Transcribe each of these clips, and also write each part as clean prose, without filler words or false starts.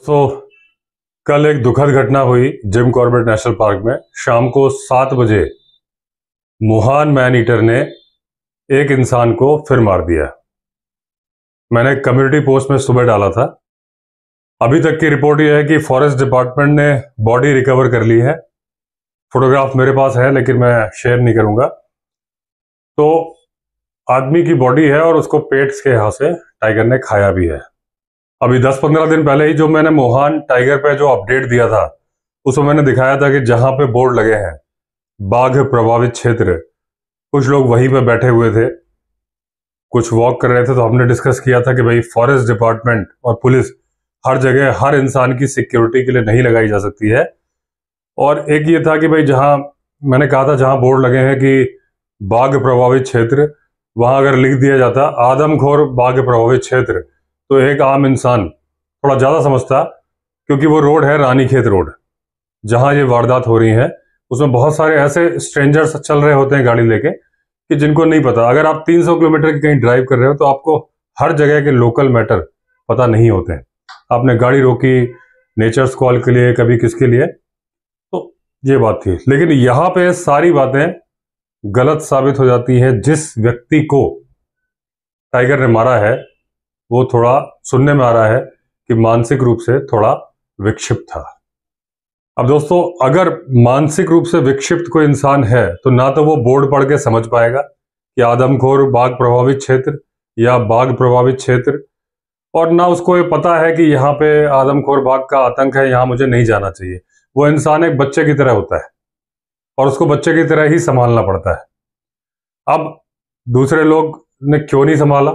तो कल एक दुखद घटना हुई जिम कॉर्बेट नेशनल पार्क में। शाम को 7 बजे वुहान मैन ईटर ने एक इंसान को फिर मार दिया। मैंने कम्युनिटी पोस्ट में सुबह डाला था। अभी तक की रिपोर्ट यह है कि फॉरेस्ट डिपार्टमेंट ने बॉडी रिकवर कर ली है। फोटोग्राफ मेरे पास है लेकिन मैं शेयर नहीं करूंगा। तो आदमी की बॉडी है और उसको पेट के यहाँ से टाइगर ने खाया भी है। अभी 10-15 दिन पहले ही जो मैंने वुहान टाइगर पे जो अपडेट दिया था उसमें मैंने दिखाया था कि जहां पे बोर्ड लगे हैं बाघ प्रभावित क्षेत्र, कुछ लोग वहीं पे बैठे हुए थे, कुछ वॉक कर रहे थे। तो हमने डिस्कस किया था कि भाई फॉरेस्ट डिपार्टमेंट और पुलिस हर जगह हर इंसान की सिक्योरिटी के लिए नहीं लगाई जा सकती है। और एक ये था कि भाई जहां मैंने कहा था जहां बोर्ड लगे हैं कि बाघ प्रभावित क्षेत्र, वहां अगर लिख दिया जाता आदमखोर बाघ प्रभावित क्षेत्र तो एक आम इंसान थोड़ा ज्यादा समझता, क्योंकि वो रोड है रानीखेत रोड जहां ये वारदात हो रही है। उसमें बहुत सारे ऐसे स्ट्रेंजर्स चल रहे होते हैं गाड़ी लेके कि जिनको नहीं पता। अगर आप 300 किलोमीटर की कहीं ड्राइव कर रहे हो तो आपको हर जगह के लोकल मैटर पता नहीं होते हैं। आपने गाड़ी रोकी नेचर्स कॉल के लिए, कभी किसके लिए, तो ये बात थी। लेकिन यहाँ पे सारी बातें गलत साबित हो जाती है। जिस व्यक्ति को टाइगर ने मारा है वो थोड़ा सुनने में आ रहा है कि मानसिक रूप से थोड़ा विक्षिप्त था। अब दोस्तों, अगर मानसिक रूप से विक्षिप्त कोई इंसान है तो ना तो वो बोर्ड पढ़ के समझ पाएगा कि आदमखोर बाघ प्रभावित क्षेत्र या बाघ प्रभावित क्षेत्र, और ना उसको ये पता है कि यहाँ पे आदमखोर बाघ का आतंक है, यहाँ मुझे नहीं जाना चाहिए। वो इंसान एक बच्चे की तरह होता है और उसको बच्चे की तरह ही संभालना पड़ता है। अब दूसरे लोग ने क्यों नहीं संभाला?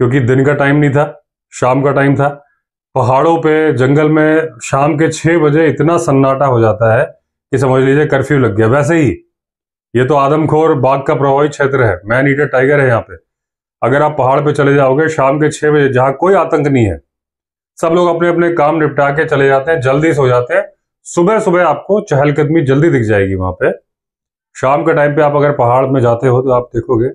क्योंकि दिन का टाइम नहीं था, शाम का टाइम था। पहाड़ों पे जंगल में शाम के 6 बजे इतना सन्नाटा हो जाता है कि समझ लीजिए कर्फ्यू लग गया। वैसे ही ये तो आदमखोर बाघ का प्रभावित क्षेत्र है, मैन ईटर टाइगर है यहाँ पे। अगर आप पहाड़ पे चले जाओगे शाम के 6 बजे जहां कोई आतंक नहीं है, सब लोग अपने अपने काम निपटा के चले जाते हैं, जल्दी सो जाते हैं। सुबह सुबह आपको चहलकदमी जल्दी दिख जाएगी वहां पे। शाम के टाइम पे आप अगर पहाड़ में जाते हो तो आप देखोगे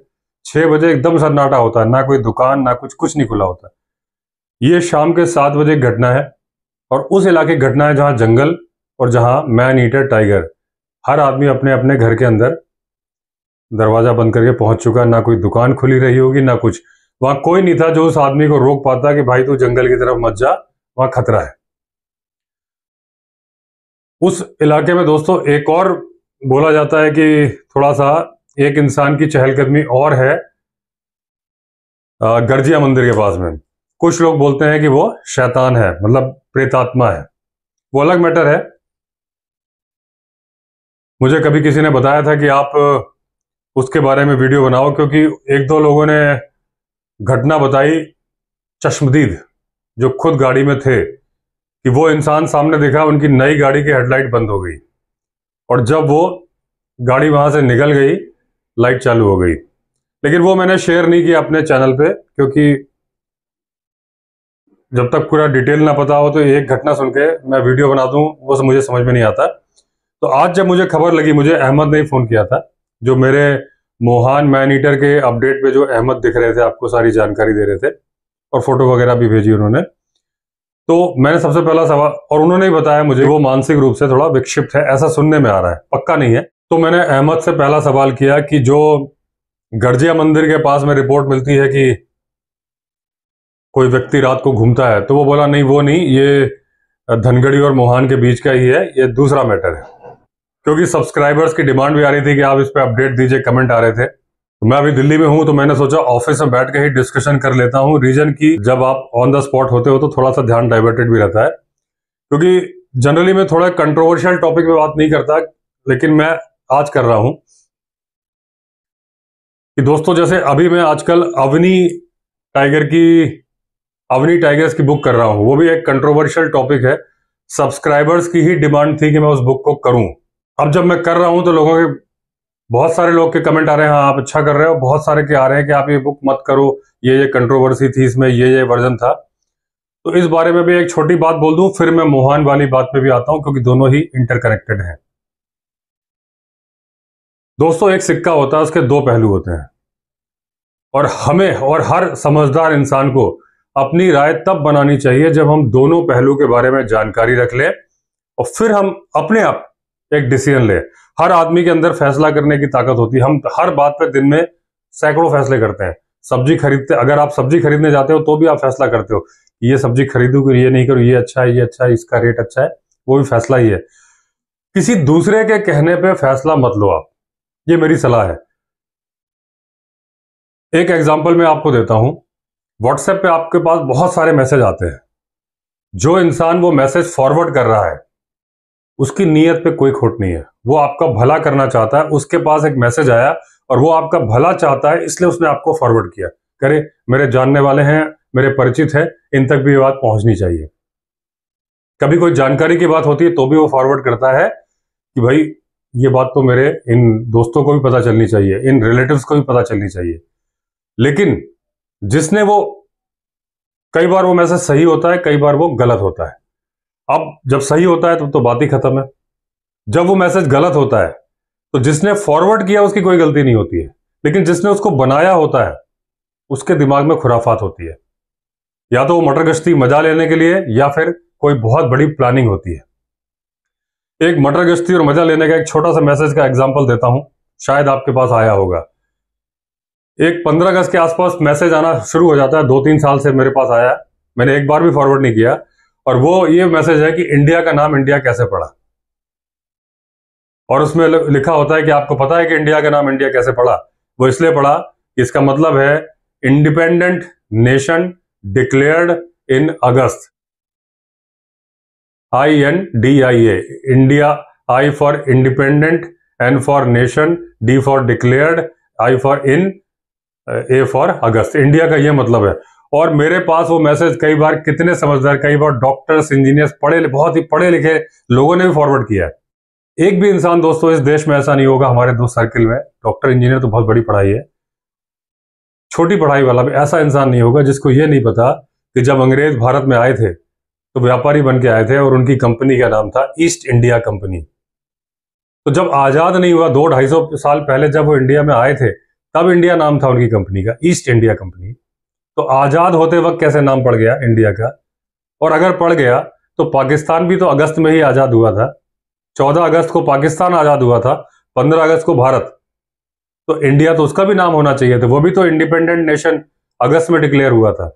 6 बजे एकदम सन्नाटा होता है, ना कोई दुकान ना कुछ नहीं खुला होता। ये शाम के 7 बजे घटना है और उस इलाके की घटना है जहां जंगल और जहां मैन ईटर टाइगर, हर आदमी अपने अपने घर के अंदर दरवाजा बंद करके पहुंच चुका। ना कोई दुकान खुली रही होगी ना कुछ। वहां कोई नहीं था जो उस आदमी को रोक पाता कि भाई तू जंगल की तरफ मत जा, वहां खतरा है। उस इलाके में दोस्तों एक और बोला जाता है कि थोड़ा सा एक इंसान की चहलकदमी और है गर्जिया मंदिर के पास में। कुछ लोग बोलते हैं कि वो शैतान है, मतलब प्रेतात्मा है, वो अलग मैटर है। मुझे कभी किसी ने बताया था कि आप उसके बारे में वीडियो बनाओ, क्योंकि एक दो लोगों ने घटना बताई चश्मदीद जो खुद गाड़ी में थे कि वो इंसान सामने दिखा, उनकी नई गाड़ी की हेडलाइट बंद हो गई और जब वो गाड़ी वहां से निकल गई लाइट चालू हो गई। लेकिन वो मैंने शेयर नहीं किया अपने चैनल पे, क्योंकि जब तक पूरा डिटेल ना पता हो तो एक घटना सुन के मैं वीडियो बना दूं वो मुझे समझ में नहीं आता। तो आज जब मुझे खबर लगी, मुझे अहमद ने ही फोन किया था, जो मेरे वुहान मैन ईटर के अपडेट पे जो अहमद दिख रहे थे, आपको सारी जानकारी दे रहे थे और फोटो वगैरह भी भेजी उन्होंने। तो मैंने सबसे पहला सवाल, और उन्होंने ही बताया मुझे वो मानसिक रूप से थोड़ा विक्षिप्त है, ऐसा सुनने में आ रहा है, पक्का नहीं है। तो मैंने अहमद से पहला सवाल किया कि जो गर्जिया मंदिर के पास में रिपोर्ट मिलती है कि कोई व्यक्ति रात को घूमता है, तो वो बोला नहीं वो नहीं, ये धनगढ़ी और वुहान के बीच का ही है, ये दूसरा मैटर है। क्योंकि सब्सक्राइबर्स की डिमांड भी आ रही थी कि आप इस पे अपडेट दीजिए, कमेंट आ रहे थे। तो मैं अभी दिल्ली में हूं तो मैंने सोचा ऑफिस में बैठ के ही डिस्कशन कर लेता हूं। रीजन की जब आप ऑन द स्पॉट होते हो तो थोड़ा सा ध्यान डाइवर्टेड भी रहता है, क्योंकि जनरली मैं थोड़ा कंट्रोवर्शियल टॉपिक पे बात नहीं करता, लेकिन मैं आज कर रहा हूं कि दोस्तों जैसे अभी मैं आजकल अवनी टाइगर्स की बुक कर रहा हूं, वो भी एक कंट्रोवर्शियल टॉपिक है। सब्सक्राइबर्स की ही डिमांड थी कि मैं उस बुक को करूं। अब जब मैं कर रहा हूं तो लोगों के, बहुत सारे लोग के कमेंट आ रहे हैं, हाँ आप अच्छा कर रहे हो। बहुत सारे के आ रहे हैं कि आप ये बुक मत करो, ये कंट्रोवर्सी थी इसमें, ये वर्जन था। तो इस बारे में भी एक छोटी बात बोल दूं, फिर मैं वुहान वाली बात पे भी आता हूं, क्योंकि दोनों ही इंटरकनेक्टेड हैं। दोस्तों एक सिक्का होता है, उसके दो पहलू होते हैं, और हमें और हर समझदार इंसान को अपनी राय तब बनानी चाहिए जब हम दोनों पहलू के बारे में जानकारी रख लें और फिर हम अपने आप एक डिसीजन लें। हर आदमी के अंदर फैसला करने की ताकत होती है। हम हर बात पे दिन में सैकड़ों फैसले करते हैं। सब्जी खरीदते, अगर आप सब्जी खरीदने जाते हो तो भी आप फैसला करते हो, ये सब्जी खरीदूं कि ये नहीं करूं, ये अच्छा है, ये अच्छा है, इसका रेट अच्छा है, वो भी फैसला ही है। किसी दूसरे के कहने पे फैसला मत लो आप, ये मेरी सलाह है। एक एग्जांपल मैं आपको देता हूं। व्हाट्सएप पे आपके पास बहुत सारे मैसेज आते हैं। जो इंसान वो मैसेज फॉरवर्ड कर रहा है उसकी नीयत पे कोई खोट नहीं है, वो आपका भला करना चाहता है। उसके पास एक मैसेज आया और वो आपका भला चाहता है, इसलिए उसने आपको फॉरवर्ड किया। करे मेरे जानने वाले हैं, मेरे परिचित हैं, इन तक भी ये बात पहुंचनी चाहिए। कभी कोई जानकारी की बात होती है तो भी वो फॉरवर्ड करता है कि भाई ये बात तो मेरे इन दोस्तों को भी पता चलनी चाहिए, इन रिलेटिव्स को भी पता चलनी चाहिए। लेकिन जिसने वो, कई बार वो मैसेज सही होता है, कई बार वो गलत होता है। अब जब सही होता है तो बात ही खत्म है। जब वो मैसेज गलत होता है तो जिसने फॉरवर्ड किया उसकी कोई गलती नहीं होती है, लेकिन जिसने उसको बनाया होता है उसके दिमाग में खुराफात होती है। या तो वो मटर गश्ती मजा लेने के लिए या फिर कोई बहुत बड़ी प्लानिंग होती है। एक मटर गश्ती और मजा लेने का एक छोटा सा मैसेज का एग्जांपल देता हूं, शायद आपके पास आया होगा। एक 15 अगस्त के आसपास मैसेज आना शुरू हो जाता है, 2-3 साल से मेरे पास आया, मैंने एक बार भी फॉरवर्ड नहीं किया। और वो ये मैसेज है कि इंडिया का नाम इंडिया कैसे पड़ा। और उसमें लिखा होता है कि आपको पता है कि इंडिया का नाम इंडिया कैसे पड़ा? वो इसलिए पड़ा कि इसका मतलब है independent nation declared in August. INDIA, India, I for independent, N for nation, D for declared, I for in, A for August. India का यह मतलब है। और मेरे पास वो मैसेज कई बार, कितने समझदार, कई बार डॉक्टर्स, इंजीनियर्स, बहुत ही पढ़े लिखे लोगों ने भी फॉरवर्ड किया है। एक भी इंसान दोस्तों इस देश में ऐसा नहीं होगा, हमारे दोस्त सर्किल में, डॉक्टर इंजीनियर तो बहुत बड़ी पढ़ाई है, छोटी पढ़ाई वाला भी ऐसा इंसान नहीं होगा जिसको ये नहीं पता कि जब अंग्रेज भारत में आए थे तो व्यापारी बन के आए थे और उनकी कंपनी का नाम था ईस्ट इंडिया कंपनी। तो जब आजाद नहीं हुआ, 200-250 साल पहले जब वो इंडिया में आए थे, तब इंडिया नाम था उनकी कंपनी का, ईस्ट इंडिया कंपनी। तो आजाद होते वक्त कैसे नाम पड़ गया इंडिया का? और अगर पड़ गया तो पाकिस्तान भी तो अगस्त में ही आजाद हुआ था। 14 अगस्त को पाकिस्तान आजाद हुआ था, 15 अगस्त को भारत। तो इंडिया तो उसका भी नाम होना चाहिए था, वो भी तो इंडिपेंडेंट नेशन अगस्त में डिक्लेयर हुआ था।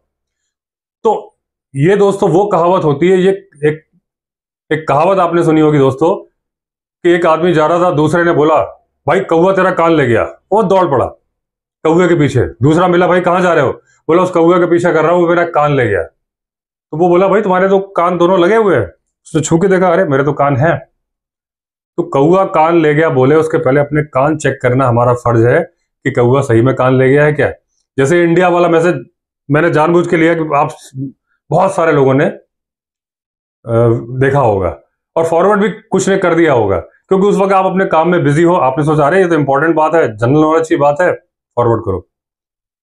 तो ये दोस्तों वो कहावत होती है, ये एक कहावत आपने सुनी होगी दोस्तों, कि एक आदमी जा रहा था, दूसरे ने बोला भाई कौवा तेरा कान ले गया, वो दौड़ पड़ा कौवे के पीछे। दूसरा मिला, भाई कहां जा रहे हो? बोला उस कौवे के पीछे कर रहा हूं, मेरा कान ले गया। तो वो बोला भाई तुम्हारे तो कान दोनों लगे हुए हैं। उसने छू के देखा, अरे मेरे तो कान है। तो कौवा कान ले गया बोले, उसके पहले अपने कान चेक करना हमारा फर्ज है कि कौवा सही में कान ले गया है क्या। जैसे इंडिया वाला मैसेज मैंने जानबूझ के लिया कि आप बहुत सारे लोगों ने देखा होगा और फॉरवर्ड भी कुछ ने कर दिया होगा, क्योंकि उस वक्त आप अपने काम में बिजी हो, आपने सोचा अरे ये तो इंपॉर्टेंट बात है, जनरल नॉलेज की बात है, फॉरवर्ड करो।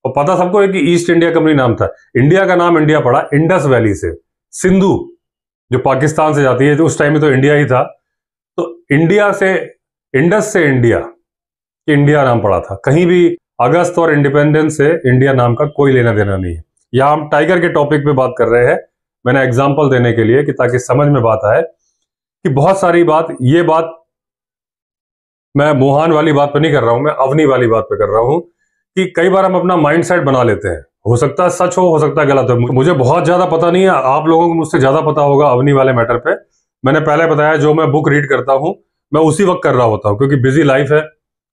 और पता सबको है कि ईस्ट इंडिया कंपनी नाम था। इंडिया का नाम इंडिया पड़ा इंडस वैली से, सिंधु जो पाकिस्तान से जाती है, उस टाइम में तो इंडिया ही था। तो इंडिया से, इंडस से इंडिया, इंडिया नाम पड़ा था। कहीं भी अगस्त और इंडिपेंडेंस से इंडिया नाम का कोई लेना देना नहीं है। यहां हम टाइगर के टॉपिक पे बात कर रहे हैं, मैंने एग्जांपल देने के लिए कि ताकि समझ में बात आए कि बहुत सारी बात, ये बात मैं मोहान वाली बात पे नहीं कर रहा हूं, मैं अवनी वाली बात पे कर रहा हूं कि कई बार हम अपना माइंडसेट बना लेते हैं। हो सकता है सच हो सकता है गलत हो, मुझे बहुत ज्यादा पता नहीं है, आप लोगों को मुझसे ज्यादा पता होगा अवनी वाले मैटर पे। मैंने पहले बताया जो मैं बुक रीड करता हूं मैं उसी वक्त कर रहा होता हूं, क्योंकि बिजी लाइफ है,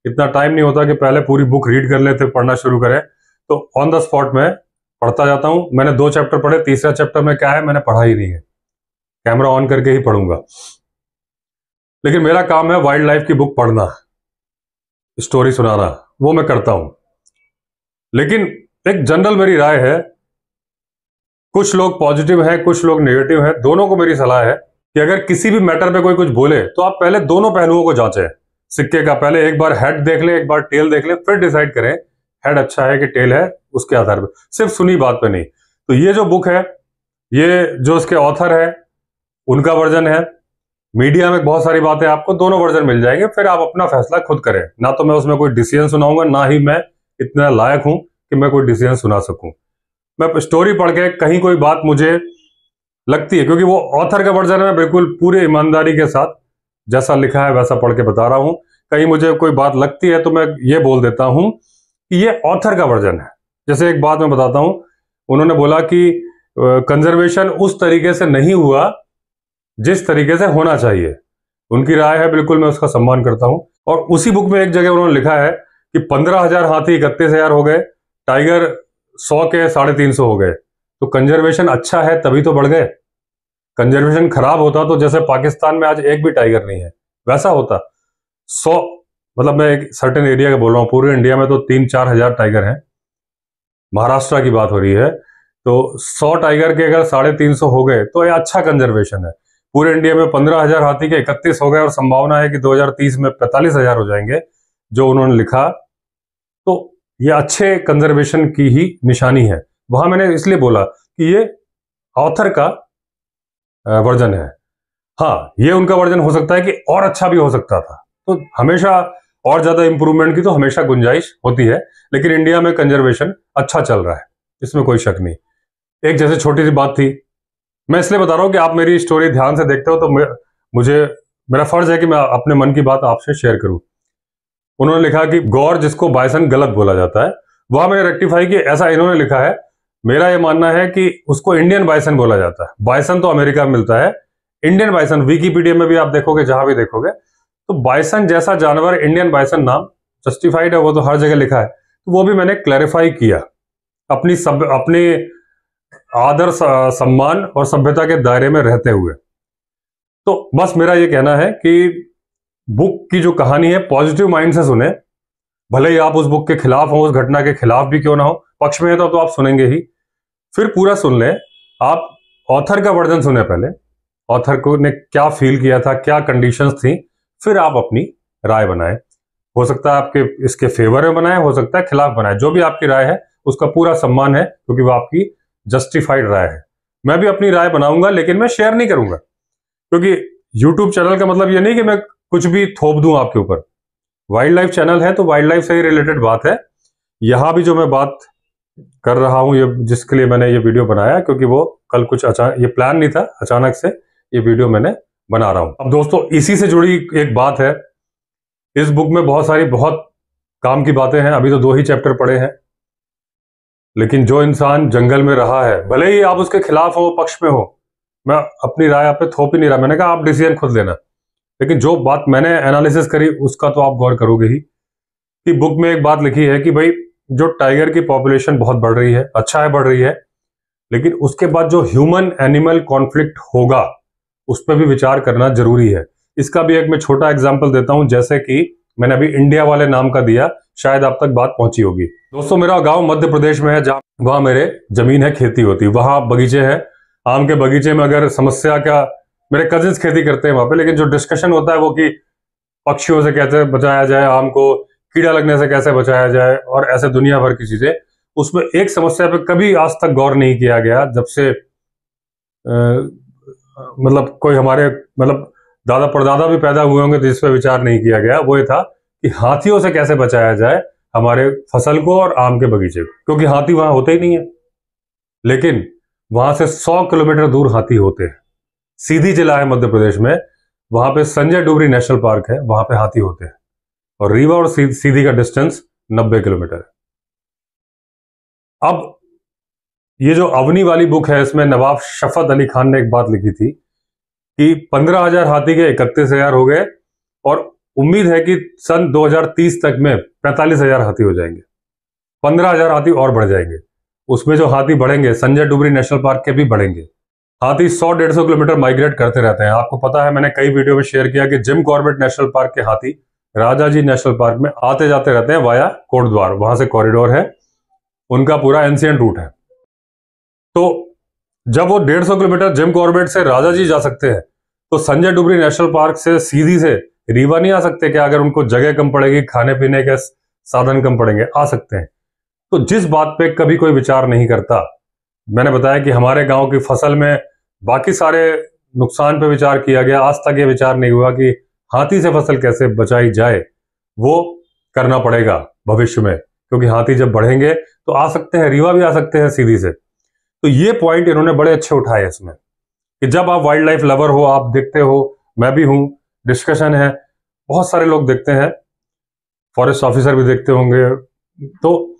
इतना टाइम नहीं होता कि पहले पूरी बुक रीड कर लेते, पढ़ना शुरू करें। तो ऑन द स्पॉट में पढ़ता जाता हूं। मैंने 2 चैप्टर पढ़े, तीसरा चैप्टर में क्या है मैंने पढ़ा ही नहीं है, कैमरा ऑन करके ही पढ़ूंगा। लेकिन मेरा काम है वाइल्ड लाइफ की बुक पढ़ना, स्टोरी सुनाना, वो मैं करता हूं। लेकिन एक जनरल मेरी राय है, कुछ लोग पॉजिटिव हैं, कुछ लोग नेगेटिव हैं, दोनों को मेरी सलाह है कि अगर किसी भी मैटर पे कोई कुछ बोले तो आप पहले दोनों पहलुओं को जांचें सिक्के का। पहले एक बार हेड देख ले, एक बार टेल देख ले, फिर डिसाइड करें हेड अच्छा है कि टेल है, उसके आधार पर, सिर्फ सुनी बात पे नहीं। तो ये जो बुक है, ये जो इसके ऑथर है उनका वर्जन है। मीडिया में बहुत सारी बातें आपको दोनों वर्जन मिल जाएंगे, फिर आप अपना फैसला खुद करें। ना तो मैं उसमें कोई डिसीजन सुनाऊंगा, ना ही मैं इतना लायक हूं कि मैं कोई डिसीजन सुना सकूं। मैं स्टोरी पढ़ के कहीं कोई बात मुझे लगती है, क्योंकि वो ऑथर का वर्जन है, बिल्कुल पूरे ईमानदारी के साथ जैसा लिखा है वैसा पढ़ के बता रहा हूं। कहीं मुझे कोई बात लगती है तो मैं ये बोल देता हूं कि ये ऑथर का वर्जन है। जैसे एक बात मैं बताता हूं, उन्होंने बोला कि कंजर्वेशन उस तरीके से नहीं हुआ जिस तरीके से होना चाहिए। उनकी राय है, बिल्कुल मैं उसका सम्मान करता हूं। और उसी बुक में एक जगह उन्होंने लिखा है कि 15,000 हाथी 31,000 हो गए, टाइगर 100 के 350 हो गए। तो कंजर्वेशन अच्छा है तभी तो बढ़ गए। कंजर्वेशन खराब होता तो जैसे पाकिस्तान में आज एक भी टाइगर नहीं है वैसा होता 100, मतलब मैं एक सर्टेन एरिया का बोल रहा हूँ, पूरे इंडिया में तो 3-4 हजार टाइगर हैं, महाराष्ट्र की बात हो रही है, तो 100 टाइगर के अगर 350 हो गए तो ये अच्छा कंजर्वेशन है। पूरे इंडिया में 15,000 हाथी के 31 हो गए और संभावना है कि 2030 में 45,000 हो जाएंगे, जो उन्होंने लिखा। तो ये अच्छे कंजर्वेशन की ही निशानी है। वहां मैंने इसलिए बोला कि ये ऑथर का वर्जन है। हाँ, ये उनका वर्जन हो सकता है कि और अच्छा भी हो सकता था, तो हमेशा और ज्यादा इंप्रूवमेंट की तो हमेशा गुंजाइश होती है, लेकिन इंडिया में कंजर्वेशन अच्छा चल रहा है, इसमें कोई शक नहीं। एक जैसे छोटी सी बात थी, मैं इसलिए बता रहा हूं कि आप मेरी स्टोरी ध्यान से देखते हो तो मुझे मेरा फर्ज है कि मैं अपने मन की बात आपसे शेयर करूं। उन्होंने लिखा कि गौर जिसको बायसन गलत बोला जाता है, वह मैंने रेक्टिफाई कि ऐसा इन्होंने लिखा है। मेरा यह मानना है कि उसको इंडियन बायसन बोला जाता है। बायसन तो अमेरिका में मिलता है, इंडियन बायसन विकिपीडिया में भी आप देखोगे, जहां भी देखोगे, तो बायसन जैसा जानवर, इंडियन बायसन नाम जस्टिफाइड है, वो तो हर जगह लिखा है। तो वो भी मैंने क्लैरिफाई किया अपने आदर सम्मान और सभ्यता के दायरे में रहते हुए। तो बस मेरा ये कहना है कि बुक की जो कहानी है पॉजिटिव माइंड से सुने, भले ही आप उस बुक के खिलाफ हो, उस घटना के खिलाफ भी क्यों ना हो, पक्ष में है तो आप सुनेंगे ही, फिर पूरा सुन लें। आप ऑथर का वर्जन सुने पहले, ऑथर को ने क्या फील किया था, क्या कंडीशंस थी, फिर आप अपनी राय बनाएं। हो सकता है आपके इसके फेवर में बनाए, हो सकता है खिलाफ बनाए, जो भी आपकी राय है उसका पूरा सम्मान है, क्योंकि वो आपकी जस्टिफाइड राय है। मैं भी अपनी राय बनाऊंगा, लेकिन मैं शेयर नहीं करूंगा, क्योंकि यूट्यूब चैनल का मतलब ये नहीं कि मैं कुछ भी थोप दूं आपके ऊपर। वाइल्ड लाइफ चैनल है तो वाइल्ड लाइफ से ही रिलेटेड बात है। यहां भी जो मैं बात कर रहा हूं, ये जिसके लिए मैंने ये वीडियो बनाया, क्योंकि वो कल कुछ ये प्लान नहीं था, अचानक से ये वीडियो मैंने बना रहा हूं। अब दोस्तों, इसी से जुड़ी एक बात है, इस बुक में बहुत काम की बातें हैं। अभी तो 2 ही चैप्टर पढ़े हैं, लेकिन जो इंसान जंगल में रहा है, भले ही आप उसके खिलाफ हो, पक्ष में हो, मैं अपनी राय आप पे थोप ही नहीं रहा। मैंने कहा आप डिसीजन खुद लेना, लेकिन जो बात मैंने एनालिसिस करी उसका तो आप गौर करोगे ही। कि बुक में एक बात लिखी है कि भाई जो टाइगर की पॉपुलेशन बहुत बढ़ रही है, अच्छा है बढ़ रही है, लेकिन उसके बाद जो ह्यूमन एनिमल कॉन्फ्लिक्ट होगा उस पर भी विचार करना जरूरी है। इसका भी एक मैं छोटा एग्जांपल देता हूं, जैसे कि मैंने अभी इंडिया वाले नाम का दिया, शायद आप तक बात पहुंची होगी। दोस्तों, मेरा गांव मध्य प्रदेश में है, जहां वहां मेरे जमीन है, खेती होती है, वहां बगीचे हैं। आम के बगीचे में अगर समस्या का, मेरे कजिन्स खेती करते हैं वहां पे, लेकिन जो डिस्कशन होता है वो कि पक्षियों से कैसे बचाया जाए, आम को कीड़ा लगने से कैसे बचाया जाए, और ऐसे दुनिया भर की चीजें। उसमें एक समस्या पे कभी आज तक गौर नहीं किया गया, जब से मतलब कोई हमारे मतलब दादा परदादा भी पैदा हुए होंगे तो इस पर विचार नहीं किया गया। वो ये था कि हाथियों से कैसे बचाया जाए हमारे फसल को और आम के बगीचे को, क्योंकि हाथी वहां होते ही नहीं है। लेकिन वहां से 100 किलोमीटर दूर हाथी होते हैं। सीधी जिला है मध्य प्रदेश में, वहां पे संजय डुबरी नेशनल पार्क है, वहां पे हाथी होते हैं, और रीवा और सीधी का डिस्टेंस 90 किलोमीटर है। अब ये जो अवनी वाली बुक है, इसमें नवाब शफत अली खान ने एक बात लिखी थी कि 15,000 हाथी के 31,000 हो गए, और उम्मीद है कि सन 2030 तक में 45,000 हाथी हो जाएंगे। 15,000 हाथी और बढ़ जाएंगे। उसमें जो हाथी बढ़ेंगे संजय डुबरी नेशनल पार्क के भी बढ़ेंगे। हाथी 100-150 किलोमीटर माइग्रेट करते रहते हैं। आपको पता है, मैंने कई वीडियो में शेयर किया कि जिम कॉर्बेट नेशनल पार्क के हाथी राजाजी नेशनल पार्क में आते जाते रहते हैं वाया कोटद्वार, वहां से कॉरिडोर है, उनका पूरा एंशिएंट रूट है। तो जब वो 150 किलोमीटर जिम कॉर्बेट से राजाजी जा सकते हैं, तो संजय डुबरी नेशनल पार्क से सीधी से रीवा नहीं आ सकते क्या? अगर उनको जगह कम पड़ेगी, खाने पीने के साधन कम पड़ेंगे, आ सकते हैं। तो जिस बात पे कभी कोई विचार नहीं करता, मैंने बताया कि हमारे गांव की फसल में बाकी सारे नुकसान पे विचार किया गया, आज तक ये विचार नहीं हुआ कि हाथी से फसल कैसे बचाई जाए। वो करना पड़ेगा भविष्य में, क्योंकि हाथी जब बढ़ेंगे तो आ सकते हैं, रीवा भी आ सकते हैं सीधी से। तो ये पॉइंट इन्होंने बड़े अच्छे उठाए इसमें कि जब आप वाइल्ड लाइफ लवर हो, आप देखते हो, मैं भी हूं, डिस्कशन है, बहुत सारे लोग देखते हैं, फॉरेस्ट ऑफिसर भी देखते होंगे, तो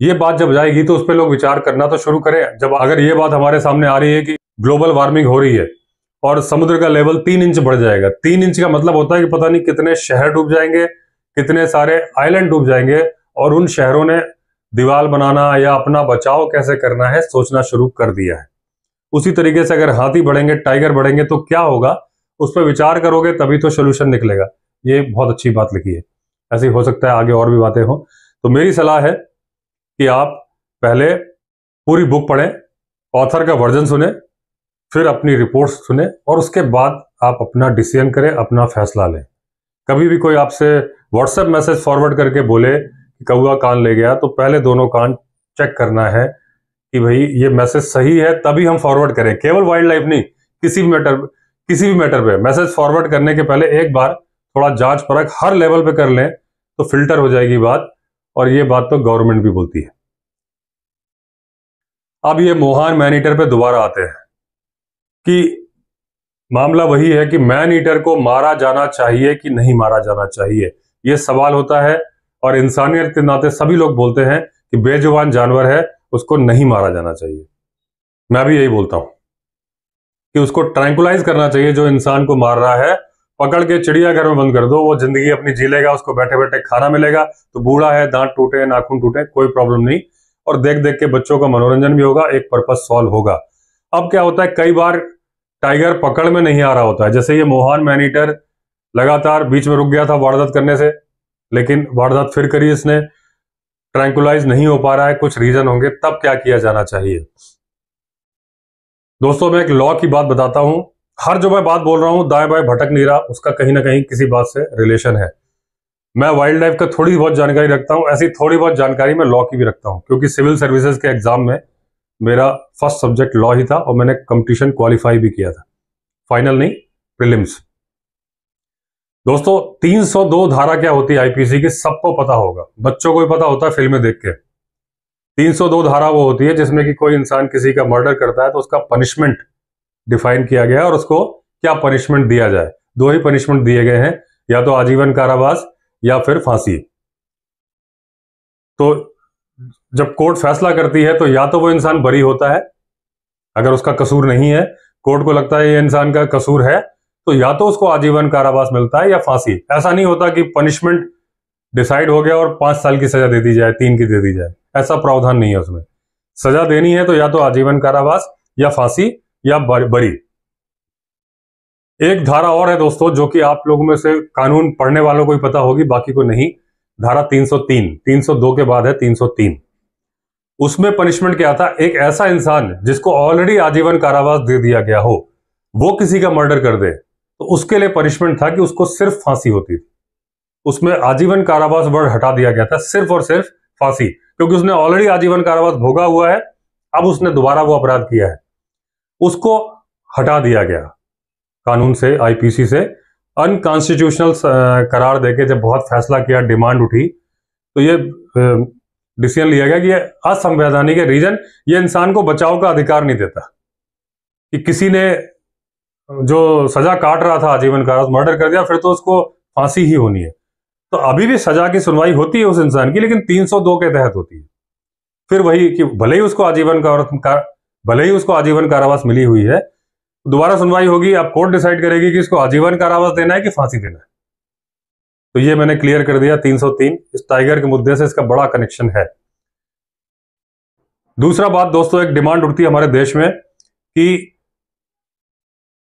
ये बात जब जाएगी तो उस पर लोग विचार करना तो शुरू करें। जब अगर ये बात हमारे सामने आ रही है कि ग्लोबल वार्मिंग हो रही है और समुद्र का लेवल 3 इंच बढ़ जाएगा, 3 इंच का मतलब होता है कि पता नहीं कितने शहर डूब जाएंगे, कितने सारे आइलैंड डूब जाएंगे, और उन शहरों ने दीवार बनाना या अपना बचाव कैसे करना है सोचना शुरू कर दिया है। उसी तरीके से अगर हाथी बढ़ेंगे, टाइगर बढ़ेंगे तो क्या होगा, उस पर विचार करोगे तभी तो सोल्यूशन निकलेगा। ये बहुत अच्छी बात लिखी है, ऐसे हो सकता है आगे और भी बातें हो। तो मेरी सलाह है कि आप पहले पूरी बुक पढ़ें, ऑथर का वर्जन सुने, फिर अपनी रिपोर्ट्स सुने, और उसके बाद आप अपना डिसीजन करें, अपना फैसला लें। कभी भी कोई आपसे व्हाट्सएप मैसेज फॉरवर्ड करके बोले कि कौआ कान ले गया, तो पहले दोनों कान चेक करना है कि भाई ये मैसेज सही है, तभी हम फॉरवर्ड करें। केवल वाइल्ड लाइफ नहीं, किसी भी मैटर पे मैसेज फॉरवर्ड करने के पहले एक बार थोड़ा जांच परख हर लेवल पे कर लें, तो फिल्टर हो जाएगी बात। और ये बात तो गवर्नमेंट भी बोलती है। अब ये मोहान मैन ईटर पे दोबारा आते हैं कि मामला वही है कि मैन ईटर को मारा जाना चाहिए कि नहीं मारा जाना चाहिए, ये सवाल होता है। और इंसानियत के नाते सभी लोग बोलते हैं कि बेजुबान जानवर है, उसको नहीं मारा जाना चाहिए। मैं भी यही बोलता हूं कि उसको ट्रैंकुलाइज करना चाहिए। जो इंसान को मार रहा है, पकड़ के चिड़ियाघर में बंद कर दो, वो जिंदगी अपनी जी लेगा, उसको बैठे बैठे खाना मिलेगा। तो बूढ़ा है, दांत टूटे, नाखून टूटे, कोई प्रॉब्लम नहीं, और देख देख के बच्चों का मनोरंजन भी होगा, एक पर्पस सॉल्व होगा। अब क्या होता है, कई बार टाइगर पकड़ में नहीं आ रहा होता है। जैसे ये मोहान मैन ईटर लगातार बीच में रुक गया था वारदात करने से, लेकिन वारदात फिर करी इसने, ट्रैंकुलाइज नहीं हो पा रहा है, कुछ रीजन होंगे। तब क्या किया जाना चाहिए दोस्तों? मैं एक लॉ की बात बताता हूं। हर जो मैं बात बोल रहा हूं दाएं बाएं भटक नहीं रहा, उसका कहीं ना कहीं किसी बात से रिलेशन है। मैं वाइल्ड लाइफ का थोड़ी बहुत जानकारी रखता हूं, ऐसी थोड़ी बहुत जानकारी मैं लॉ की भी रखता हूं, क्योंकि सिविल सर्विसेज के एग्जाम में मेरा फर्स्ट सब्जेक्ट लॉ ही था और मैंने कंपटीशन क्वालिफाई भी किया था, फाइनल नहीं, प्रीलिम्स। दोस्तों 302 धारा क्या होती है आईपीसी की, सबको पता होगा, बच्चों को भी पता होता है फिल्में देख के। 302 धारा वो होती है जिसमें कि कोई इंसान किसी का मर्डर करता है तो उसका पनिशमेंट डिफाइन किया गया है, और उसको क्या पनिशमेंट दिया जाए। दो ही पनिशमेंट दिए गए हैं, या तो आजीवन कारावास या फिर फांसी। तो जब कोर्ट फैसला करती है तो या तो वो इंसान बरी होता है, अगर उसका कसूर नहीं है, कोर्ट को लगता है ये इंसान का कसूर है, तो या तो उसको आजीवन कारावास मिलता है या फांसी। ऐसा नहीं होता कि पनिशमेंट डिसाइड हो गया और 5 साल की सजा दे दी जाए, 3 की दे दी जाए, ऐसा प्रावधान नहीं है उसमें। सजा देनी है तो या तो आजीवन कारावास या फांसी या बरी। एक धारा और है दोस्तों, जो कि आप लोगों में से कानून पढ़ने वालों को ही पता होगी, बाकी को नहीं। धारा 303, 302 के बाद है 303। उसमें पनिशमेंट क्या था, एक ऐसा इंसान जिसको ऑलरेडी आजीवन कारावास दे दिया गया हो, वो किसी का मर्डर कर दे, तो उसके लिए पनिशमेंट था कि उसको सिर्फ फांसी होती थी। उसमें आजीवन कारावास वर्ड हटा दिया गया था, सिर्फ और सिर्फ फांसी, क्योंकि उसने ऑलरेडी आजीवन कारावास भोगा हुआ है, अब उसने दोबारा वो अपराध किया है, उसको हटा दिया गया कानून से, आईपीसी से। अनकॉन्स्टिट्यूशनल करार देके जब बहुत फैसला किया, डिमांड उठी, तो ये डिसीजन लिया गया कि ये असंवैधानिक है। रीजन, ये इंसान को बचाव का अधिकार नहीं देता कि किसी ने जो सजा काट रहा था आजीवन कारावास, मर्डर कर दिया, फिर तो उसको फांसी ही होनी है। तो अभी भी सजा की सुनवाई होती है उस इंसान की, लेकिन 302 के तहत होती है। फिर वही कि भले ही उसको आजीवन कारावास मिली हुई है, दोबारा सुनवाई होगी, अब कोर्ट डिसाइड करेगी कि इसको आजीवन कारावास देना है कि फांसी देना है। तो ये मैंने क्लियर कर दिया 303। इस टाइगर के मुद्दे से इसका बड़ा कनेक्शन है। दूसरा बात दोस्तों, एक डिमांड उठती है हमारे देश में कि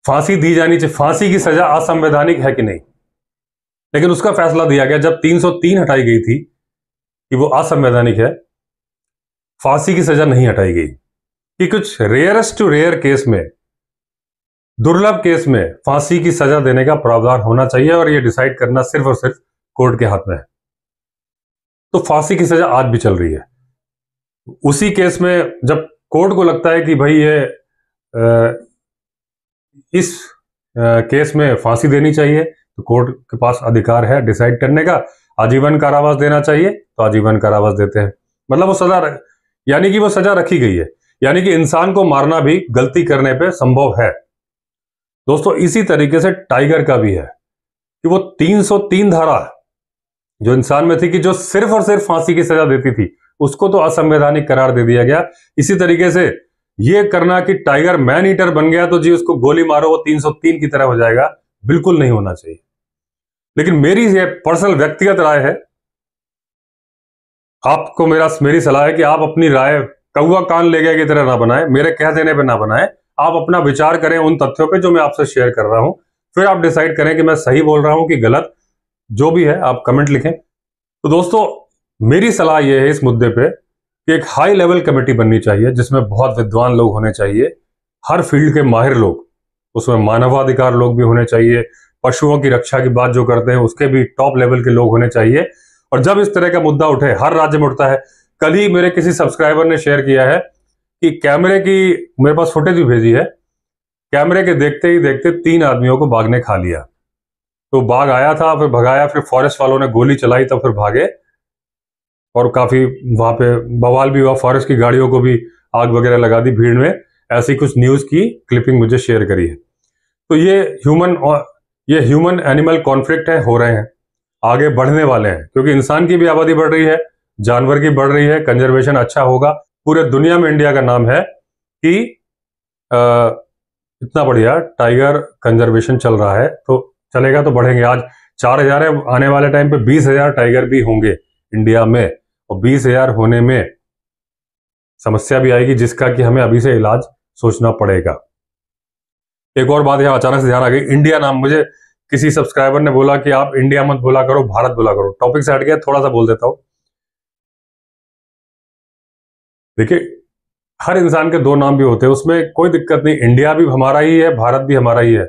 फांसी दी जानी चाहिए, फांसी की सजा असंवैधानिक है कि नहीं। लेकिन उसका फैसला दिया गया जब 303 हटाई गई थी कि वो असंवैधानिक है, फांसी की सजा नहीं हटाई गई, कि कुछ रेयरेस्ट टू रेयर केस में, दुर्लभ केस में फांसी की सजा देने का प्रावधान होना चाहिए, और ये डिसाइड करना सिर्फ और सिर्फ कोर्ट के हाथ में है। तो फांसी की सजा आज भी चल रही है। उसी केस में जब कोर्ट को लगता है कि भाई ये इस केस में फांसी देनी चाहिए, तो कोर्ट के पास अधिकार है डिसाइड करने का। आजीवन कारावास देना चाहिए तो आजीवन कारावास देते हैं, मतलब वो सजा, यानी कि वो सजा रखी गई है। यानी कि इंसान को मारना भी गलती करने पे संभव है। दोस्तों इसी तरीके से टाइगर का भी है कि वो 303 धारा जो इंसान में थी कि जो सिर्फ और सिर्फ फांसी की सजा देती थी, उसको तो असंवैधानिक करार दे दिया गया। इसी तरीके से ये करना कि टाइगर मैन ईटर बन गया तो जी उसको गोली मारो वो 303 की तरह हो जाएगा, बिल्कुल नहीं होना चाहिए। लेकिन मेरी ये पर्सनल व्यक्तिगत राय है, आपको मेरी सलाह है कि आप अपनी राय कौवा कान ले गए की तरह ना बनाए, मेरे कह देने पे ना बनाए। आप अपना विचार करें उन तथ्यों पे जो मैं आपसे शेयर कर रहा हूं, फिर आप डिसाइड करें कि मैं सही बोल रहा हूं कि गलत। जो भी है आप कमेंट लिखें। तो दोस्तों मेरी सलाह यह है इस मुद्दे पे कि एक हाई लेवल कमेटी बननी चाहिए जिसमें बहुत विद्वान लोग होने चाहिए, हर फील्ड के माहिर लोग, उसमें मानवाधिकार लोग भी होने चाहिए, पशुओं की रक्षा की बात जो करते हैं उसके भी टॉप लेवल के लोग होने चाहिए। और जब इस तरह का मुद्दा उठे, हर राज्य में उठता है। कल ही मेरे किसी सब्सक्राइबर ने शेयर किया है कि कैमरे की, मेरे पास फुटेज भी भेजी है, कैमरे के देखते ही देखते 3 आदमियों को बाघ ने खा लिया। तो बाघ आया था, फिर भगाया, फिर फॉरेस्ट वालों ने गोली चलाई, तब फिर भागे और काफी वहां पे बवाल भी हुआ, फॉरेस्ट की गाड़ियों को भी आग वगैरह लगा दी भीड़ में। ऐसी कुछ न्यूज की क्लिपिंग मुझे शेयर करी है। तो ये ह्यूमन एनिमल कॉन्फ्लिक्ट है, हो रहे हैं, आगे बढ़ने वाले हैं, क्योंकि इंसान की भी आबादी बढ़ रही है, जानवर की बढ़ रही है, कंजर्वेशन अच्छा होगा। पूरे दुनिया में इंडिया का नाम है कि इतना बढ़िया टाइगर कंजर्वेशन चल रहा है, तो चलेगा तो बढ़ेंगे। आज 4,000 है, आने वाले टाइम पे 20,000 टाइगर भी होंगे इंडिया में, और 20,000 होने में समस्या भी आएगी जिसका कि हमें अभी से इलाज सोचना पड़ेगा। एक और बात यहां अचानक से ध्यान आ गई, इंडिया नाम। मुझे किसी सब्सक्राइबर ने बोला कि आप इंडिया मत बोला करो, भारत बोला करो। टॉपिक से हट गया, थोड़ा सा बोल देता हूं। देखिए हर इंसान के 2 नाम भी होते हैं, उसमें कोई दिक्कत नहीं। इंडिया भी हमारा ही है, भारत भी हमारा ही है।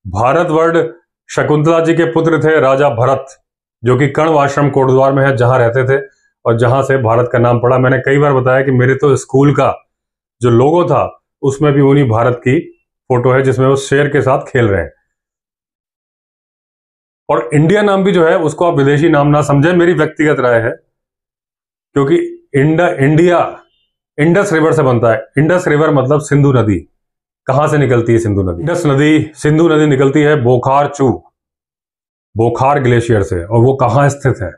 भारतवर्ष शकुंतला जी के पुत्र थे राजा भरत, जो कि कण्व आश्रम कोटद्वार में है, जहां रहते थे और जहां से भारत का नाम पड़ा। मैंने कई बार बताया कि मेरे तो स्कूल का जो लोगो था उसमें भी उन्हीं भारत की फोटो है, जिसमें वो शेर के साथ खेल रहे हैं। और इंडिया नाम भी जो है उसको आप विदेशी नाम ना समझें, मेरी व्यक्तिगत राय है, क्योंकि इंडिया इंडस रिवर से बनता है। इंडस रिवर मतलब सिंधु नदी। कहां से निकलती है सिंधु नदी? सिंधु नदी निकलती है बोखार ग्लेशियर से। और वो कहां स्थित है?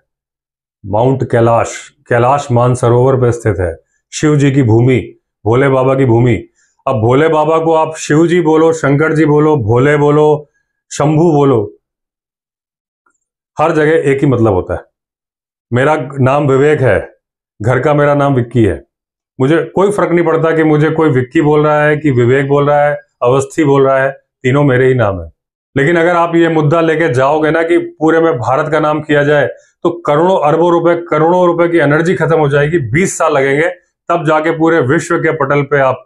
माउंट कैलाश मानसरोवर पर स्थित है। शिव जी की भूमि, भोले बाबा की भूमि। अब भोले बाबा को आप शिव जी बोलो, शंकर जी बोलो, भोले बोलो, शंभू बोलो, हर जगह एक ही मतलब होता है। मेरा नाम विवेक है, घर का मेरा नाम विक्की है। मुझे कोई फर्क नहीं पड़ता कि मुझे कोई विक्की बोल रहा है कि विवेक बोल रहा है, अवस्थी बोल रहा है, तीनों मेरे ही नाम है। लेकिन अगर आप ये मुद्दा लेके जाओगे ना कि पूरे में भारत का नाम किया जाए, तो करोड़ों रुपए की एनर्जी खत्म हो जाएगी। 20 साल लगेंगे, तब जाके पूरे विश्व के पटल पे आप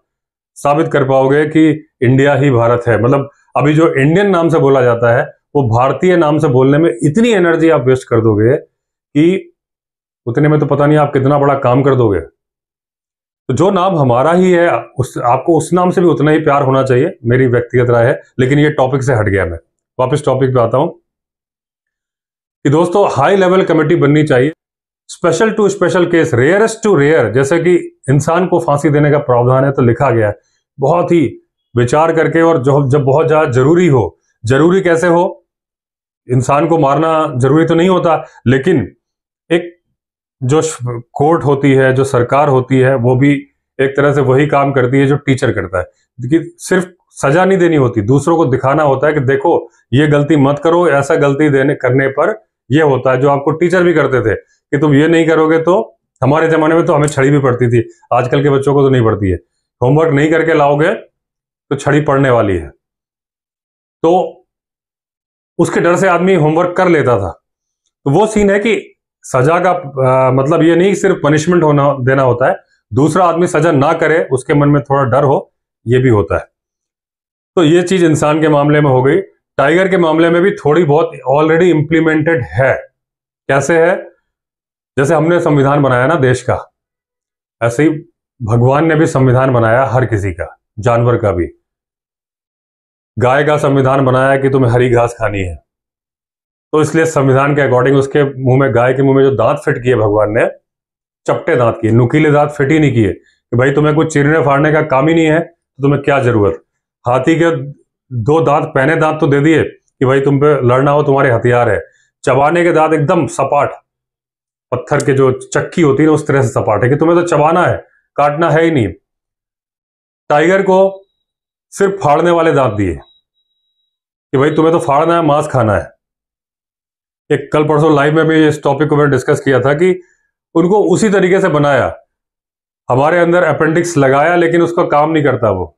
साबित कर पाओगे कि इंडिया ही भारत है। मतलब अभी जो इंडियन नाम से बोला जाता है, वो भारतीय नाम से बोलने में इतनी एनर्जी आप वेस्ट कर दोगे कि उतने में तो पता नहीं आप कितना बड़ा काम कर दोगे। तो जो नाम हमारा ही है, आपको उस नाम से भी उतना ही प्यार होना चाहिए, मेरी व्यक्तिगत राय है। लेकिन ये टॉपिक से हट गया, मैं वापस टॉपिक पे आता हूं कि दोस्तों हाई लेवल कमेटी बननी चाहिए, special to special case, rarest to rare. जैसे कि इंसान को फांसी देने का प्रावधान है तो लिखा गया है, बहुत ही विचार करके, और जब बहुत ज्यादा जरूरी हो। जरूरी कैसे हो? इंसान को मारना जरूरी तो नहीं होता, लेकिन एक जो कोर्ट होती है, जो सरकार होती है, वो भी एक तरह से वही काम करती है जो टीचर करता है। कि सिर्फ सजा नहीं देनी होती, दूसरों को दिखाना होता है कि देखो ये गलती मत करो, ऐसा गलती करने पर ये होता है। जो आपको टीचर भी करते थे कि तुम ये नहीं करोगे तो, हमारे जमाने में तो हमें छड़ी भी पड़ती थी, आजकल के बच्चों को तो नहीं पड़ती है। होमवर्क नहीं करके लाओगे तो छड़ी पड़ने वाली है। तो उसके डर से आदमी होमवर्क कर लेता था। तो वो सीन है कि सजा का मतलब ये नहीं सिर्फ पनिशमेंट देना होता है, दूसरा आदमी सजा ना करे, उसके मन में थोड़ा डर हो, ये भी होता है। तो ये चीज इंसान के मामले में हो गई। टाइगर के मामले में भी थोड़ी बहुत ऑलरेडी इंप्लीमेंटेड है। कैसे है? जैसे हमने संविधान बनाया ना देश का, ऐसे ही भगवान ने भी संविधान बनाया हर किसी का, जानवर का भी। गाय का संविधान बनाया कि तुम्हें हरी घास खानी है, तो इसलिए संविधान के अकॉर्डिंग उसके मुंह में, गाय के मुंह में जो दांत फिट किए भगवान ने, चपटे दांत किए, नुकीले दांत फिट ही नहीं किए, कि भाई तुम्हें कुछ चीरने फाड़ने का काम ही नहीं है तो तुम्हें क्या जरूरत। हाथी के 2 दांत, पहने दांत तो दे दिए कि भाई तुम पे लड़ना हो तुम्हारे हथियार है। चबाने के दांत एकदम सपाट, पत्थर के जो चक्की होती है उस तरह से सपाट है कि तुम्हें तो चबाना है, काटना है ही नहीं। टाइगर को सिर्फ फाड़ने वाले दांत दिए कि भाई तुम्हें तो फाड़ना है, मांस खाना है। एक कल परसों लाइव में भी इस टॉपिक को मैंने डिस्कस किया था कि उनको उसी तरीके से बनाया। हमारे अंदर अपेंडिक्स लगाया लेकिन उसका काम नहीं करता वो।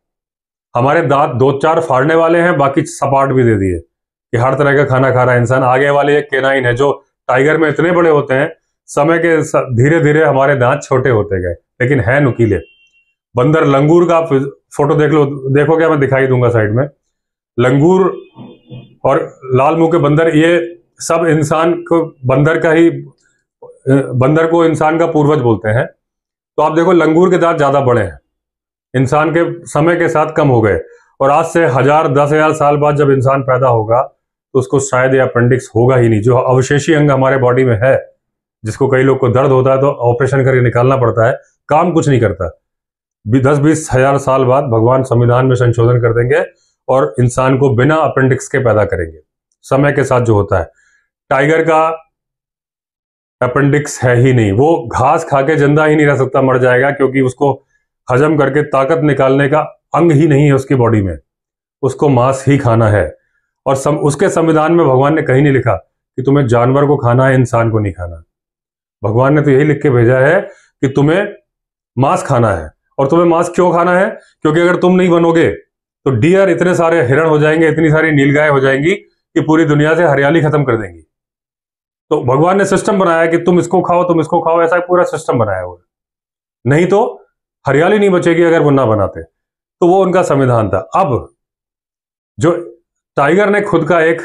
हमारे दांत 2-4 फाड़ने वाले हैं, बाकी सपाट भी दे दिए कि हर तरह का खाना खा रहा है इंसान। आगे वाले एक केनाइन है जो टाइगर में इतने बड़े होते हैं, समय के धीरे धीरे हमारे दांत छोटे होते गए लेकिन है नुकीले। बंदर, लंगूर का आप फोटो देख लो, देखोगे मैं दिखाई दूंगा साइड में। लंगूर और लाल मुंह के बंदर, ये सब इंसान को बंदर को इंसान का पूर्वज बोलते हैं। तो आप देखो लंगूर के दांत ज्यादा बड़े हैं, इंसान के समय के साथ कम हो गए। और आज से 1000-10,000 साल बाद जब इंसान पैदा होगा तो उसको शायद ये अपेंडिक्स होगा ही नहीं। जो अवशेषी अंग हमारे बॉडी में है, जिसको कई लोग को दर्द होता है तो ऑपरेशन करके निकालना पड़ता है, काम कुछ नहीं करता। 10-20 हजार साल बाद भगवान संविधान में संशोधन कर देंगे और इंसान को बिना अपेंडिक्स के पैदा करेंगे, समय के साथ जो होता है। टाइगर का अपेंडिक्स है ही नहीं, वो घास खा के जिंदा ही नहीं रह सकता, मर जाएगा, क्योंकि उसको हजम करके ताकत निकालने का अंग ही नहीं है उसकी बॉडी में, उसको मांस ही खाना है। और उसके संविधान में भगवान ने कहीं नहीं लिखा कि तुम्हें जानवर को खाना है, इंसान को नहीं खाना। भगवान ने तो यही लिख के भेजा है कि तुम्हें मांस खाना है। और तुम्हें मांस क्यों खाना है? क्योंकि अगर तुम नहीं बनोगे तो डियर, इतने सारे हिरण हो जाएंगे, इतनी सारी नीलगाय हो जाएंगी कि पूरी दुनिया से हरियाली खत्म कर देंगी। तो भगवान ने सिस्टम बनाया कि तुम इसको खाओ, तुम इसको खाओ, ऐसा पूरा सिस्टम बनाया हुआ। नहीं तो हरियाली नहीं बचेगी अगर वो ना बनाते। तो वो उनका संविधान था। अब जो टाइगर ने खुद का एक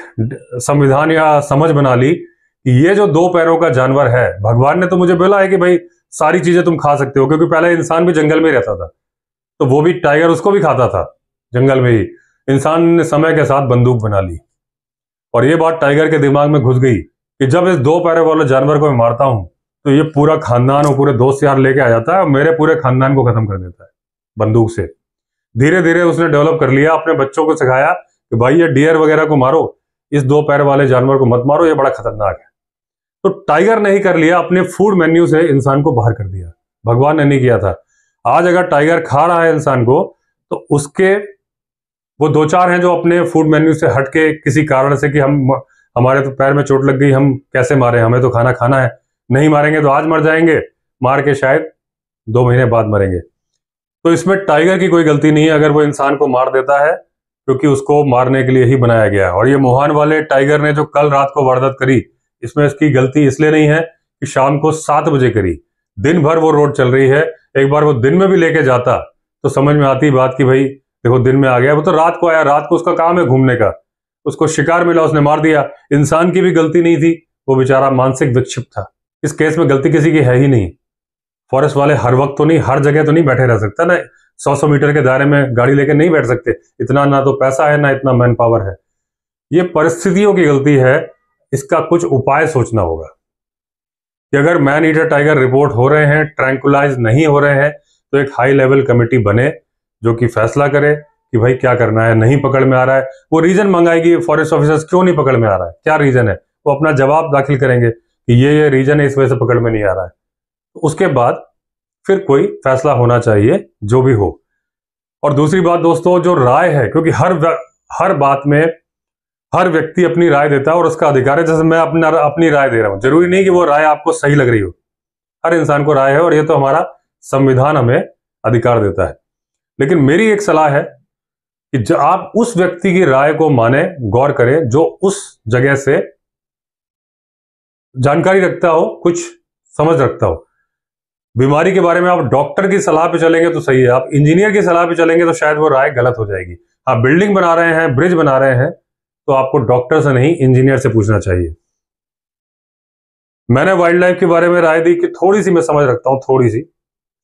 संविधान या समझ बना ली कि ये जो 2 पैरों का जानवर है, भगवान ने तो मुझे बोला है कि भाई सारी चीजें तुम खा सकते हो, क्योंकि पहले इंसान भी जंगल में रहता था तो वो भी टाइगर उसको भी खाता था जंगल में ही। इंसान ने समय के साथ बंदूक बना ली और ये बात टाइगर के दिमाग में घुस गई कि जब इस 2 पैरों वाले जानवर को मैं मारता हूं तो ये पूरा खानदान और पूरे दोस्त यार लेके आ जाता है और मेरे पूरे खानदान को खत्म कर देता है बंदूक से। धीरे धीरे उसने डेवलप कर लिया, अपने बच्चों को सिखाया कि भाई ये डियर वगैरह को मारो, इस 2 पैर वाले जानवर को मत मारो, ये बड़ा खतरनाक है। तो टाइगर ने ही कर लिया, अपने फूड मेन्यू से इंसान को बाहर कर दिया। भगवान ने नहीं किया था। आज अगर टाइगर खा रहा है इंसान को तो उसके वो 2-4 हैं जो अपने फूड मेन्यू से हटके किसी कारण से कि हमारे तो पैर में चोट लग गई, हम कैसे मारे, हमें तो खाना खाना है, नहीं मारेंगे तो आज मर जाएंगे, मार के शायद 2 महीने बाद मरेंगे। तो इसमें टाइगर की कोई गलती नहीं है अगर वो इंसान को मार देता है, क्योंकि उसको मारने के लिए ही बनाया गया है। और ये वुहान वाले टाइगर ने जो कल रात को वारदात करी, इसमें इसकी गलती इसलिए नहीं है कि शाम को 7 बजे करी। दिन भर वो रोड चल रही है, एक बार वो दिन में भी लेके जाता तो समझ में आती बात कि भाई देखो दिन में आ गया। वो तो रात को आया, रात को उसका काम है घूमने का, उसको शिकार मिला, उसने मार दिया। इंसान की भी गलती नहीं थी, वो बेचारा मानसिक विक्षिप्त था। इस केस में गलती किसी की है ही नहीं। फॉरेस्ट वाले हर वक्त तो नहीं, हर जगह तो नहीं बैठे रह सकता ना, 100-100 मीटर के दायरे में गाड़ी लेकर नहीं बैठ सकते, इतना ना तो पैसा है ना इतना मैन पावर है। ये परिस्थितियों की गलती है, इसका कुछ उपाय सोचना होगा कि अगर मैन ईटर टाइगर रिपोर्ट हो रहे हैं, ट्रैंकुलाइज नहीं हो रहे हैं, तो एक हाई लेवल कमेटी बने जो कि फैसला करे कि भाई क्या करना है। नहीं पकड़ में आ रहा है, वो रीजन मंगाएगी फॉरेस्ट ऑफिसर्स, क्यों नहीं पकड़ में आ रहा है, क्या रीजन है, वो अपना जवाब दाखिल करेंगे कि ये रीजन है, इस वजह से पकड़ में नहीं आ रहा है। उसके बाद फिर कोई फैसला होना चाहिए जो भी हो। और दूसरी बात दोस्तों, जो राय है, क्योंकि हर बात में हर व्यक्ति अपनी राय देता है और उसका अधिकार है। जैसे मैं अपनी राय दे रहा हूं, जरूरी नहीं कि वो राय आपको सही लग रही हो, हर इंसान को राय है और ये तो हमारा संविधान हमें अधिकार देता है। लेकिन मेरी एक सलाह है कि जब आप उस व्यक्ति की राय को माने, गौर करें जो उस जगह से जानकारी रखता हो, कुछ समझ रखता हो। बीमारी के बारे में आप डॉक्टर की सलाह पे चलेंगे तो सही है, आप इंजीनियर की सलाह पे चलेंगे तो शायद वो राय गलत हो जाएगी। आप बिल्डिंग बना रहे हैं, ब्रिज बना रहे हैं, तो आपको डॉक्टर से नहीं इंजीनियर से पूछना चाहिए। मैंने वाइल्ड लाइफ के बारे में राय दी कि थोड़ी सी मैं समझ रखता हूं, थोड़ी सी,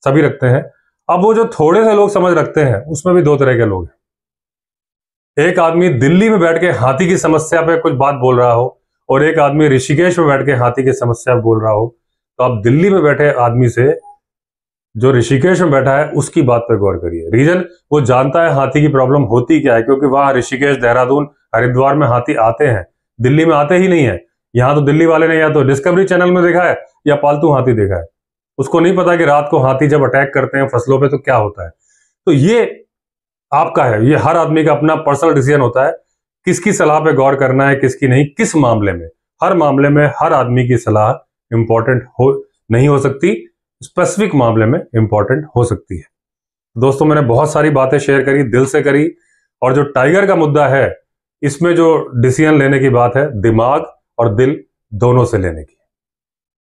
सभी रखते हैं। अब वो जो थोड़े से लोग समझ रखते हैं उसमें भी 2 तरह के लोग हैं। एक आदमी दिल्ली में बैठ के हाथी की समस्या पे कुछ बात बोल रहा हो और एक आदमी ऋषिकेश में बैठ के हाथी की समस्या बोल रहा हो, तो आप दिल्ली में बैठे आदमी से जो ऋषिकेश में बैठा है उसकी बात पे गौर करिए। रीजन, वो जानता है हाथी की प्रॉब्लम होती क्या है, क्योंकि वहां ऋषिकेश, देहरादून, हरिद्वार में हाथी आते हैं, दिल्ली में आते ही नहीं है। यहाँ तो दिल्ली वाले ने या तो डिस्कवरी चैनल में देखा है या पालतू हाथी देखा है, उसको नहीं पता कि रात को हाथी जब अटैक करते हैं फसलों पे तो क्या होता है। तो ये आपका है, ये हर आदमी का अपना पर्सनल डिसीजन होता है, किसकी सलाह पे गौर करना है, किसकी नहीं, किस मामले में। हर मामले में हर आदमी की सलाह इंपॉर्टेंट नहीं हो सकती, स्पेसिफिक मामले में इंपॉर्टेंट हो सकती है। दोस्तों, मैंने बहुत सारी बातें शेयर करी, दिल से करी, और जो टाइगर का मुद्दा है इसमें जो डिसीजन लेने की बात है, दिमाग और दिल दोनों से लेने की।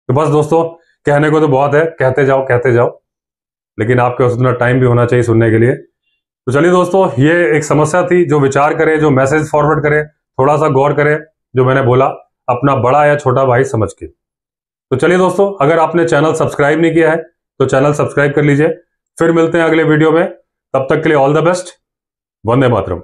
तो बस दोस्तों, कहने को तो बहुत है, कहते जाओ, लेकिन आपके पास उतना टाइम भी होना चाहिए सुनने के लिए। तो चलिए दोस्तों, ये एक समस्या थी, जो विचार करे, जो मैसेज फॉरवर्ड करे, थोड़ा सा गौर करे, जो मैंने बोला अपना बड़ा या छोटा भाई समझ के। तो चलिए दोस्तों, अगर आपने चैनल सब्सक्राइब नहीं किया है तो चैनल सब्सक्राइब कर लीजिए। फिर मिलते हैं अगले वीडियो में, तब तक के लिए all the best. Vande Mataram.